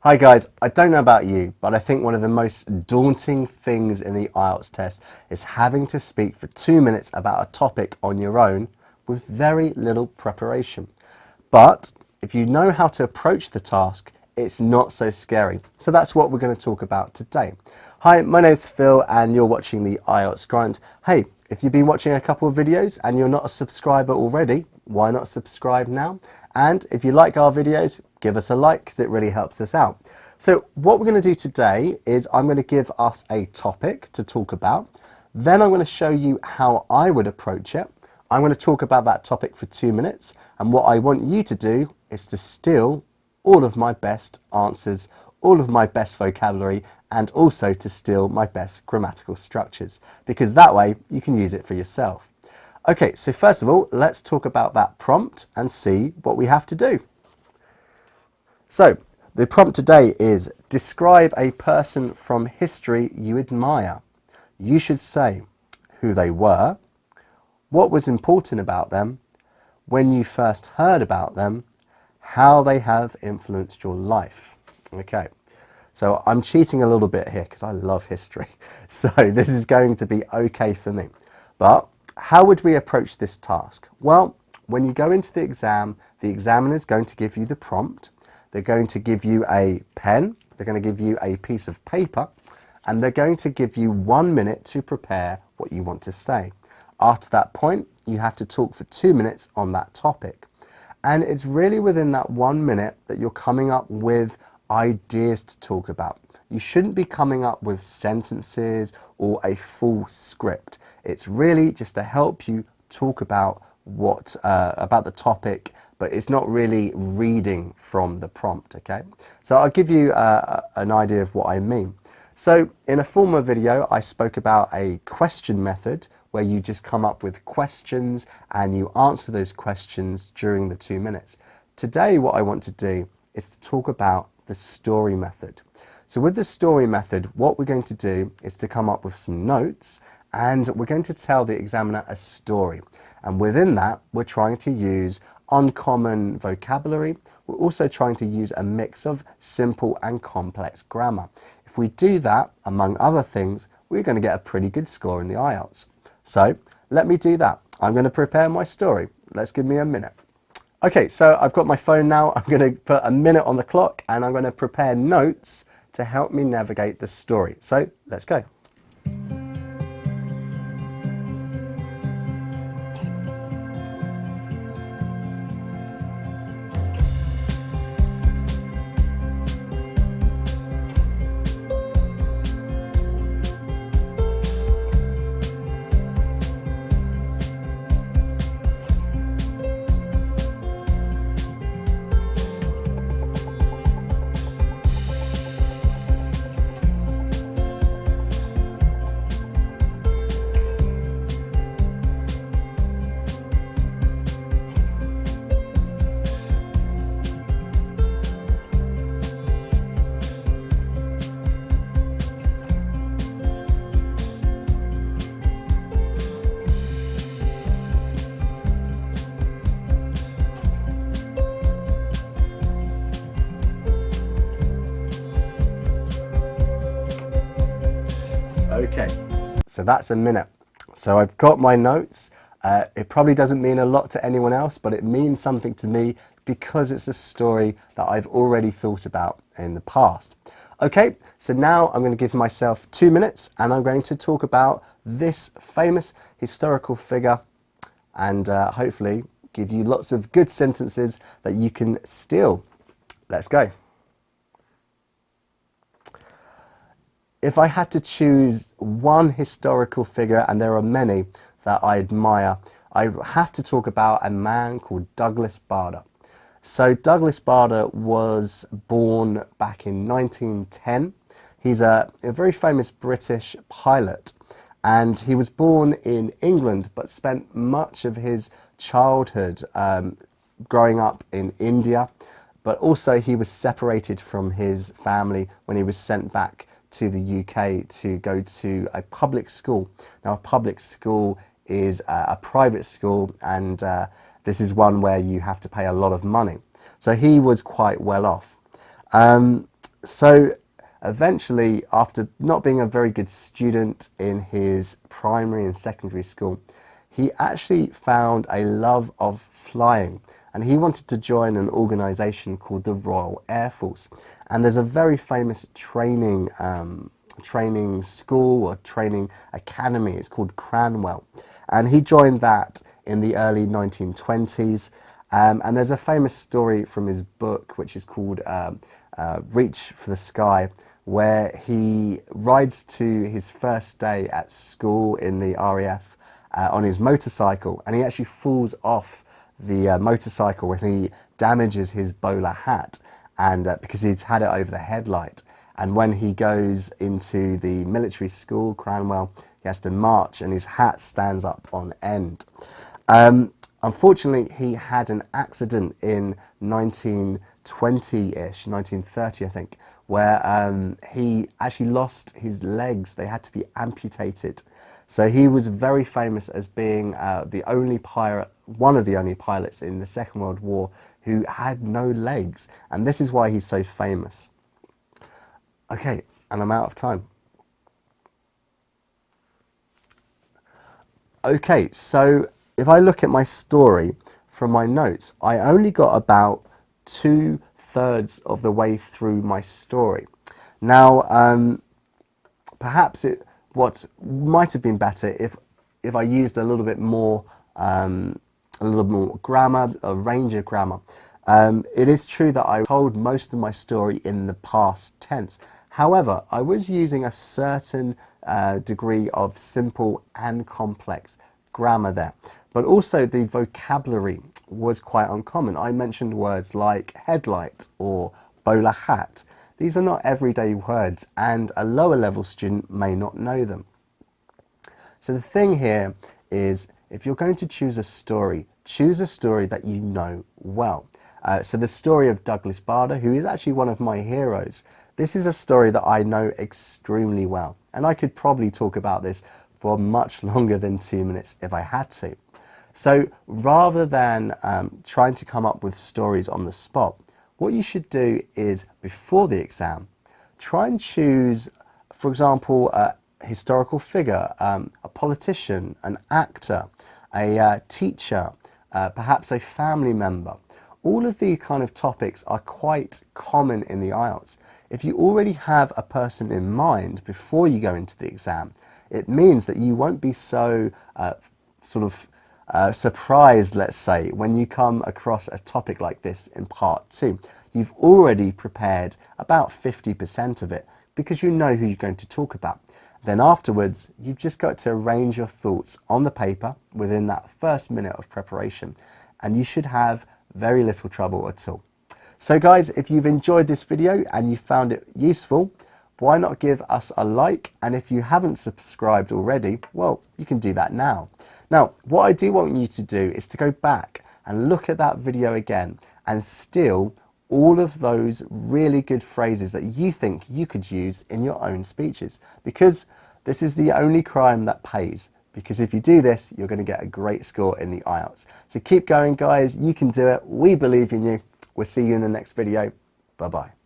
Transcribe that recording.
Hi guys, I don't know about you, but I think one of the most daunting things in the IELTS test is having to speak for 2 minutes about a topic on your own with very little preparation. But if you know how to approach the task, it's not so scary. So that's what we're going to talk about today. Hi, my name's Phil and you're watching the IELTS Grind. Hey, if you've been watching a couple of videos and you're not a subscriber already, why not subscribe now? And if you like our videos, give us a like because it really helps us out. So what we're going to do today is I'm going to give us a topic to talk about. Then I'm going to show you how I would approach it. I'm going to talk about that topic for 2 minutes. And what I want you to do is to steal all of my best answers, all of my best vocabulary, and also to steal my best grammatical structures, because that way you can use it for yourself. Okay, so first of all, let's talk about that prompt and see what we have to do. So the prompt today is describe a person from history you admire. You should say who they were, what was important about them, when you first heard about them, how they have influenced your life. Okay, so I'm cheating a little bit here because I love history. So this is going to be okay for me. But how would we approach this task? Well, when you go into the examiner is going to give you the prompt. They're going to give you a pen. They're going to give you a piece of paper. And they're going to give you 1 minute to prepare what you want to say. After that point, you have to talk for 2 minutes on that topic. And it's really within that 1 minute that you're coming up with ideas to talk about. You shouldn't be coming up with sentences or a full script. It's really just to help you talk about about the topic, but it's not really reading from the prompt, okay? So I'll give you an idea of what I mean. So in a former video, I spoke about a question method where you just come up with questions and you answer those questions during the 2 minutes. Today, what I want to do is to talk about the story method. So with the story method, what we're going to do is to come up with some notes and we're going to tell the examiner a story. And within that, we're trying to use uncommon vocabulary. We're also trying to use a mix of simple and complex grammar. If we do that, among other things, we're going to get a pretty good score in the IELTS. So let me do that. I'm going to prepare my story. Let's give me a minute. Okay, so I've got my phone now. I'm going to put a minute on the clock and I'm going to prepare notes to help me navigate the story. So let's go. Okay, so that's a minute. So I've got my notes. It probably doesn't mean a lot to anyone else, but it means something to me because it's a story that I've already thought about in the past. Okay, so now I'm going to give myself 2 minutes and I'm going to talk about this famous historical figure and hopefully give you lots of good sentences that you can steal. Let's go. If I had to choose one historical figure, and there are many that I admire, I have to talk about a man called Douglas Bader. So Douglas Bader was born back in 1910. He's a very famous British pilot, and he was born in England but spent much of his childhood growing up in India. But also he was separated from his family when he was sent back to the UK to go to a public school. Now, a public school is a private school, and this is one where you have to pay a lot of money. So he was quite well off. So eventually, after not being a very good student in his primary and secondary school, he actually found a love of flying, and he wanted to join an organisation called the Royal Air Force. And there's a very famous training school or training academy. It's called Cranwell, and he joined that in the early 1920s. And there's a famous story from his book, which is called Reach for the Sky, where he rides to his first day at school in the RAF on his motorcycle, and he actually falls off the motorcycle when he damages his bowler hat, and because he's had it over the headlight. And when he goes into the military school, Cranwell, he has to march, and his hat stands up on end. Unfortunately, he had an accident in 1920-ish, 1930, I think, where he actually lost his legs. They had to be amputated. So he was very famous as being the only pirate, one of the only pilots in the Second World War who had no legs. And this is why he's so famous. Okay, and I'm out of time. Okay, so if I look at my story from my notes, I only got about 2/3 of the way through my story. Now, perhaps what might have been better if I used a little bit more, grammar, a range of grammar. It is true that I told most of my story in the past tense. However, I was using a certain degree of simple and complex grammar there. But also the vocabulary was quite uncommon. I mentioned words like headlight or bowler hat. These are not everyday words, and a lower level student may not know them. So the thing here is, if you're going to choose a story that you know well. So the story of Douglas Bader, who is actually one of my heroes, this is a story that I know extremely well. And I could probably talk about this for much longer than 2 minutes if I had to. So rather than trying to come up with stories on the spot, what you should do is, before the exam, try and choose, for example, a historical figure, a politician, an actor, a teacher, perhaps a family member. All of these kind of topics are quite common in the IELTS. If you already have a person in mind before you go into the exam, it means that you won't be so surprised, let's say, when you come across a topic like this in part 2. You've already prepared about 50% of it because you know who you're going to talk about. Then afterwards, you've just got to arrange your thoughts on the paper within that first minute of preparation, and you should have very little trouble at all. So guys, if you've enjoyed this video and you found it useful, why not give us a like? And if you haven't subscribed already, well, you can do that now. Now, what I do want you to do is to go back and look at that video again and steal all of those really good phrases that you think you could use in your own speeches, because this is the only crime that pays. Because if you do this, you're going to get a great score in the IELTS. So keep going, guys. You can do it. We believe in you. We'll see you in the next video. Bye-bye.